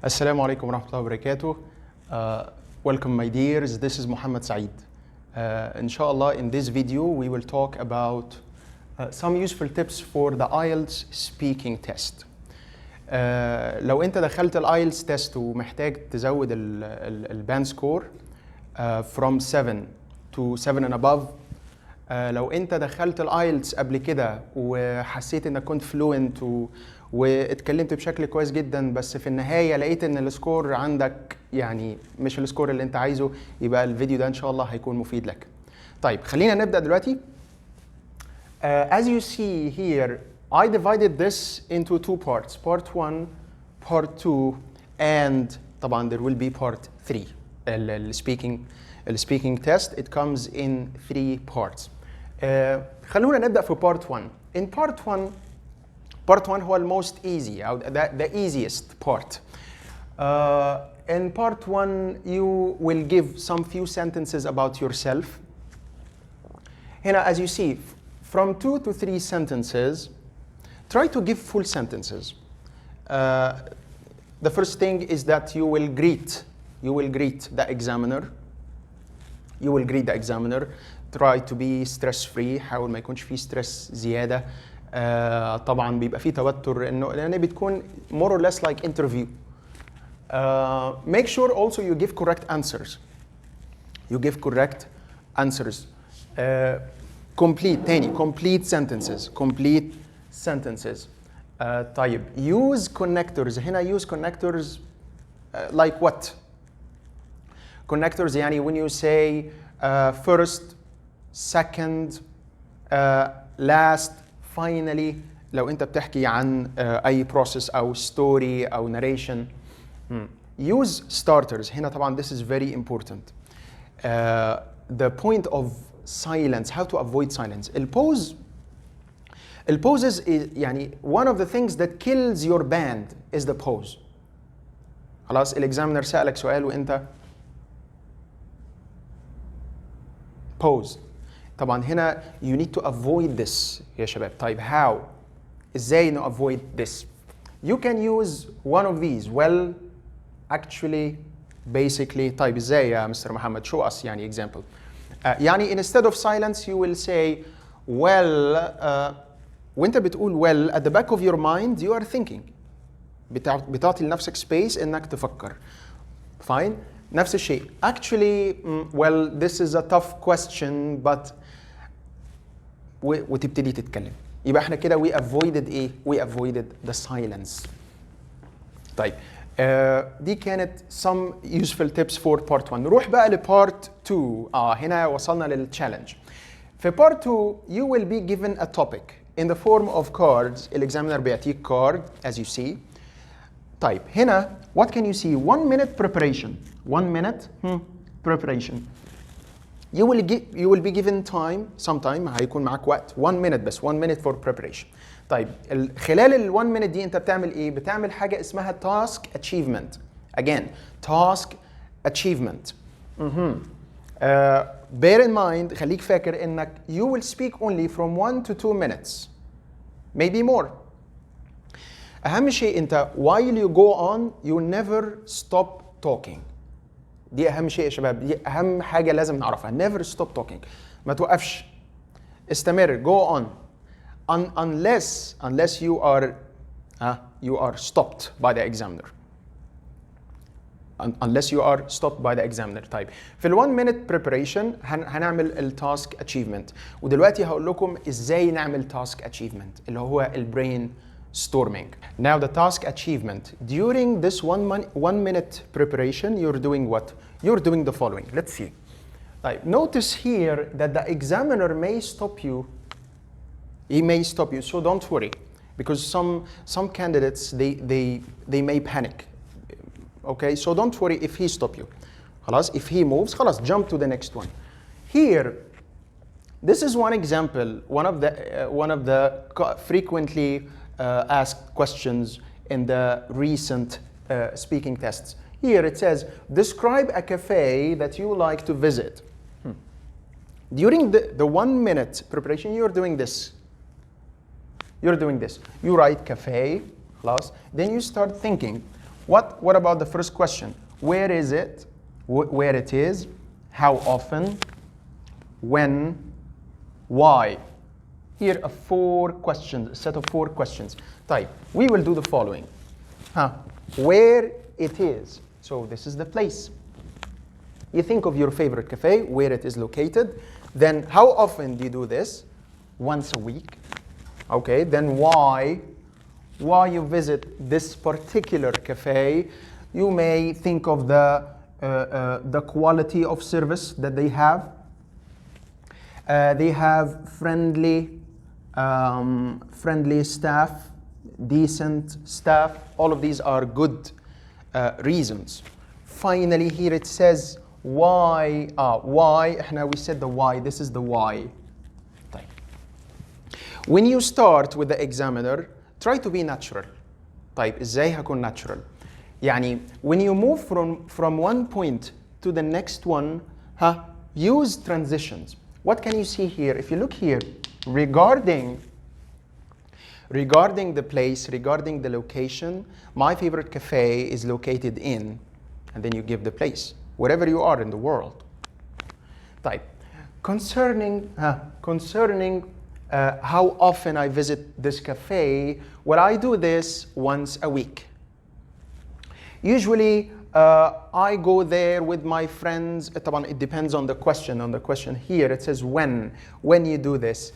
Assalamu alaikum wa rahmatullahi wa barakatuh. Welcome my dears, this is Muhammad Saeed. Inshallah, in this video we will talk about some useful tips for the IELTS speaking test. لو انت دخلت ال IELTS test ومحتاج تزود ال band score from 7 to 7 and above. لو انت دخلت ال IELTS قبل كده وحسيت انك كنت fluent واتكلمت بشكل كويس جدا، بس في النهايه لقيت ان السكور عندك يعني مش السكور اللي انت عايزه، يبقى الفيديو ده ان شاء الله هيكون مفيد لك. طيب خلينا نبدا دلوقتي. As you see here, I divided this into two parts, part 1, part 2, and طبعا there will be part 3. The speaking test, it comes in 3 parts. خلونا نبدا في part 1. In part 1 هو most easy, the easiest part. In part 1 you will give some few sentences about yourself. Here, as you see, from 2 to 3 sentences, try to give full sentences. The first thing is that you will greet the examiner. You will greet the examiner. Try to be stress-free. حاول ما يكونش فيه stress زيادة. طبعا بيبقى فيه توتر لأن بتكون more or less like interview. Make sure also you give correct answers. You give correct answers. Complete sentences. طيب use connectors. هنا use connectors like what? Connectors يعني when you say first, second, last, finally. لو انت بتحكي عن اي process او story او narration. Use starters. هنا طبعا this is very important. The point of silence, how to avoid silence. Pauses is يعني one of the things that kills your band is the pause. خلاص الاكزامينر سألك سؤال وانت pause. طبعا هنا you need to avoid this يا شباب. طيب how؟ ازاي no avoid this? You can use one of these. Well, actually, basically. طيب ازاي يا مستر محمد؟ show us يعني example. يعني instead of silence you will say well. وانت بتقول well at the back of your mind you are thinking. بتعطي لنفسك space انك تفكر. Fine. نفس الشيء. Actually, well, this is a tough question, but وتبتدي تتكلم. يبقى احنا كده we avoided ايه؟ We avoided the silence. طيب دي كانت some useful tips for part 1. نروح بقى ل part 2. هنا وصلنا للchallenge. في part 2 you will be given a topic in the form of cards. الexaminer بيعطيك card as you see. طيب هنا what can you see? 1 minute preparation. 1 minute preparation. You will be given time, sometime هيكون معاك وقت 1 minute بس 1 minute for preparation. طيب خلال ال 1 minute دي انت بتعمل ايه؟ بتعمل حاجة اسمها task achievement. Again, task achievement. Bear in mind, خليك فاكر انك you will speak only from 1 to 2 minutes. Maybe more. أهم شيء أنت while you go on you never stop talking. دي أهم شيء يا شباب، دي أهم حاجة لازم نعرفها. never stop talking. ما توقفش. استمر. go on. Unless you are stopped by the examiner. Unless you are stopped by the examiner. طيب في ال 1 minute preparation هنعمل ال task achievement. ودلوقتي هقول لكم إزاي نعمل task achievement اللي هو ال brain storming. Now the task achievement. During this 1 minute preparation, you're doing what? You're doing the following. Let's see. Right. Notice here that the examiner may stop you. He may stop you, so don't worry, because some candidates they may panic. Okay, so don't worry if he stop you. خلاص, if he moves, خلاص, jump to the next one. Here, this is one example, one of the frequently asked questions in the recent speaking tests. Here it says, describe a cafe that you like to visit. During the 1 minute preparation, you're doing this. You write cafe, class. Then you start thinking, What about the first question? Where is it? Where it is? How often? When? Why? Here are 4 questions, a set of 4 questions. طيب, we will do the following. Where it is. So this is the place. You think of your favorite cafe, where it is located. Then how often do you do this? Once a week. Okay, then why? Why you visit this particular cafe? You may think of the quality of service that they have. They have friendly staff, decent staff. All of these are good reasons. Finally, here it says why. Why? Now we said the why. This is the why. When you start with the examiner, try to be natural. طيب, ازاي هكون natural؟ يعني when you move from one point to the next one, use transitions. What can you see here? If you look here, regarding the place, regarding the location, my favorite cafe is located in, and then you give the place, wherever you are in the world. طيب, concerning how often I visit this cafe, well, I do this once a week. Usually, I go there with my friends. It depends on the question. On the question here, it says when you do this.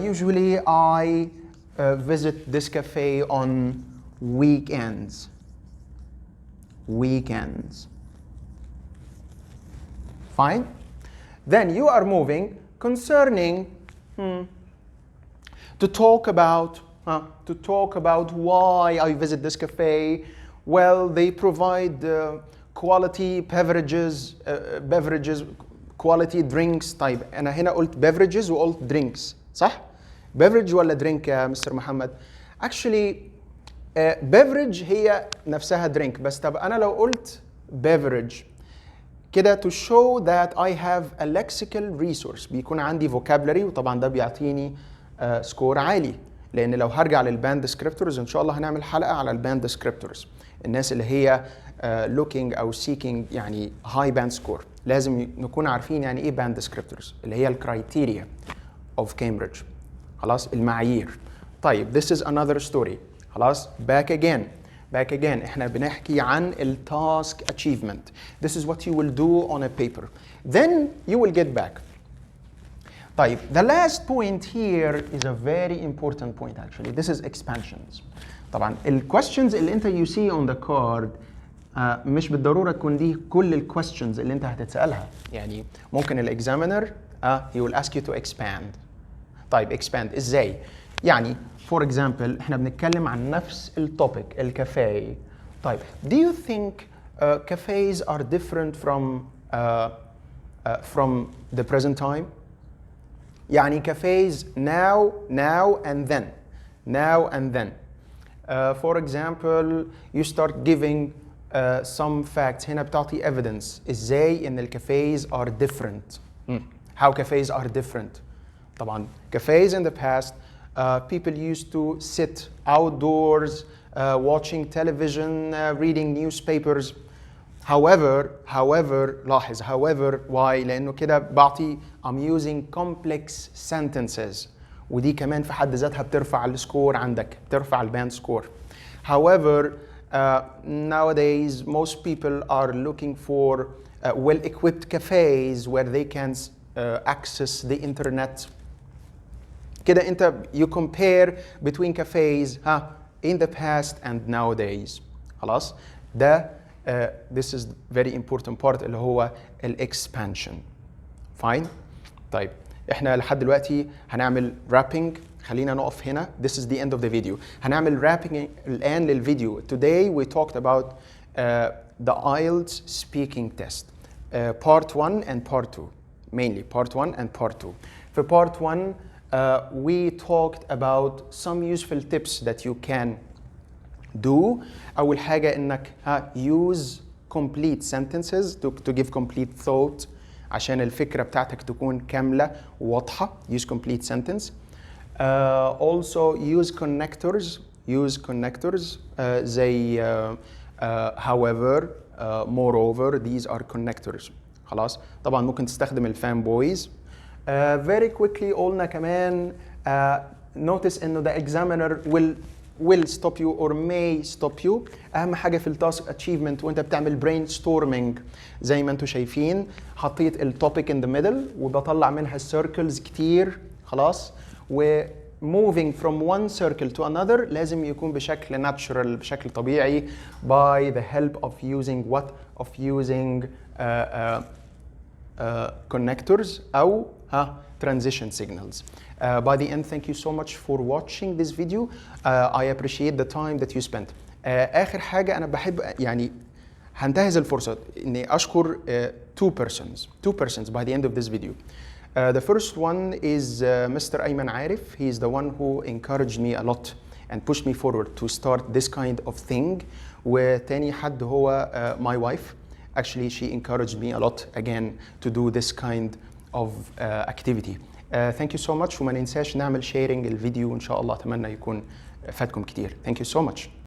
Usually, I visit this cafe on weekends. Fine? Then you are moving concerning to talk about why I visit this cafe. Well, they provide quality beverages, quality drinks. طيب, أنا هنا قلت beverages وقلت drinks, صح؟ beverage ولا drink يا مستر محمد؟ Actually, beverage هي نفسها drink. بس طب أنا لو قلت beverage كده to show that I have a lexical resource, بيكون عندي vocabulary, وطبعا ده بيعطيني سكور عالي. لأن لو هرجع للباند descriptors إن شاء الله هنعمل حلقة على الباند descriptors. الناس اللي هي looking أو seeking يعني high band score. لازم نكون عارفين يعني إيه band descriptors اللي هي الكرايتيريا of Cambridge. خلاص, المعايير. طيب, this is another story. خلاص, back again. احنا بنحكي عن task achievement. This is what you will do on a paper. Then you will get back. طيب, the last point here is a very important point actually. This is expansions. طبعا questions اللي انت you see on the card مش بالضرورة تكون دي كل questions اللي انت هتتسألها. يعني ممكن examiner he will ask you to expand. طيب, expand ازاي؟ يعني for example احنا بنتكلم عن نفس التوبيك الكافيه. طيب, do you think cafes are different from the present time? يعني cafes now and then. For example, you start giving some facts. هنا بتعطي evidence ازاي ان cafes are different. How cafes are different. طبعا cafes in the past, people used to sit outdoors, watching television, reading newspapers. However, لاحظ, why؟ لأنه كده بعطي I'm using complex sentences. ودي كمان في حد ذاتها بترفع السكور عندك، بترفع الباند سكور. However, nowadays most people are looking for well-equipped cafes where they can access the internet. كده انت you compare between cafes in the past and nowadays. خلاص؟ ده this is very important part اللي هو expansion. Fine? طيب, احنا لحد دلوقتي هنعمل wrapping. خلينا نقف هنا. This is the end of the video. هنعمل wrapping الآن للفيديو. Today we talked about the IELTS speaking test. Part 1 and part 2. Mainly part 1 and part 2. For part 1, we talked about some useful tips that you can do. أول حاجة إنك use complete sentences to give complete thought عشان الفكرة بتاعتك تكون كاملة وواضحة. Use complete sentence. Also use connectors. زي however moreover these are connectors. خلاص طبعا ممكن تستخدم الفان بويز. Very quickly قلنا كمان notice انه the examiner will stop you or may stop you. اهم حاجه في التاسك اتشيفمنت وانت بتعمل برين ستورمنج زي ما انتم شايفين حطيت التوبيك ان ذا ميدل وبطلع منها السيركلز كتير خلاص و moving from one circle to another لازم يكون بشكل natural بشكل طبيعي by the help of using what of using connectors أو transition signals. By the end, thank you so much for watching this video. I appreciate the time that you spent. آخر حاجة أنا بحب يعني هنتهز الفرصة إني أشكر two persons by the end of this video. The first one is Mr. Ayman Arif. He is the one who encouraged me a lot and pushed me forward to start this kind of thing. وتاني حد هو my wife. Actually, she encouraged me a lot again to do this kind of activity. Thank you so much وما ننساش نعمل sharing الفيديو إن شاء الله أتمنى يكون فاتكم كتير. Thank you so much.